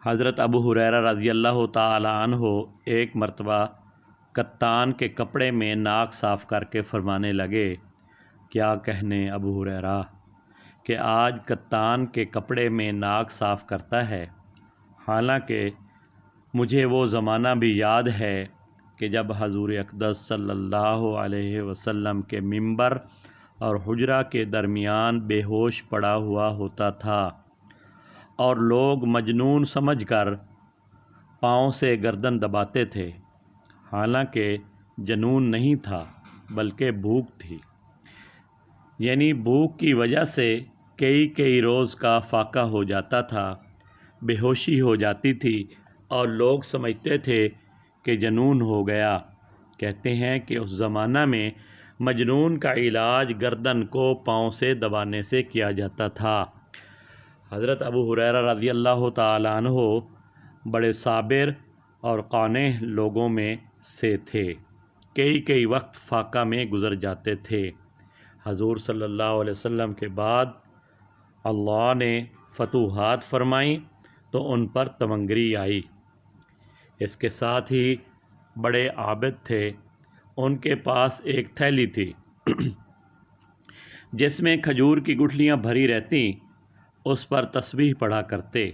حضرت ابو ہریرہ رضی اللہ تعالی عنہ ایک مرتبہ کتان کے کپڑے میں ناک صاف کر کے فرمانے لگے، کیا کہنے ابو ہریرہ کہ آج کتان کے کپڑے میں ناک صاف کرتا ہے، حالانکہ مجھے وہ زمانہ بھی یاد ہے کہ جب حضور اقدس صلی اللہ علیہ وسلم کے ممبر اور حجرہ کے درمیان بے ہوش پڑا ہوا ہوتا تھا اور لوگ مجنون سمجھ کر پاؤں سے گردن دباتے تھے، حالانکہ جنون نہیں تھا بلکہ بھوک تھی، یعنی بھوک کی وجہ سے کئی روز کا فاقہ ہو جاتا تھا، بے ہوشی ہو جاتی تھی اور لوگ سمجھتے تھے کہ جنون ہو گیا۔ کہتے ہیں کہ اس زمانہ میں مجنون کا علاج گردن کو پاؤں سے دبانے سے کیا جاتا تھا۔ حضرت ابو ہریرہ رضی اللہ تعالی عنہ بڑے صابر اور قانع لوگوں میں سے تھے، کئی وقت فاقہ میں گزر جاتے تھے۔ حضور صلی اللہ علیہ وسلم کے بعد اللہ نے فتوحات فرمائیں تو ان پر تمنگری آئی۔ اس کے ساتھ ہی بڑے عابد تھے، ان کے پاس ایک تھیلی تھی جس میں کھجور کی گٹھلیاں بھری رہتیں، اس پر تسبیح پڑھا کرتے۔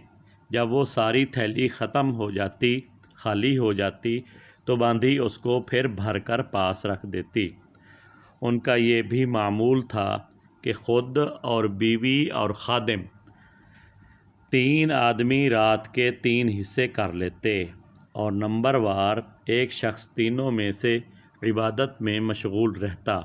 جب وہ ساری تھیلی ختم ہو جاتی، خالی ہو جاتی تو باندھی اس کو پھر بھر کر پاس رکھ دیتی۔ ان کا یہ بھی معمول تھا کہ خود اور بیوی اور خادم 3 آدمی رات کے 3 حصے کر لیتے اور نمبر وار ایک شخص تینوں میں سے عبادت میں مشغول رہتا۔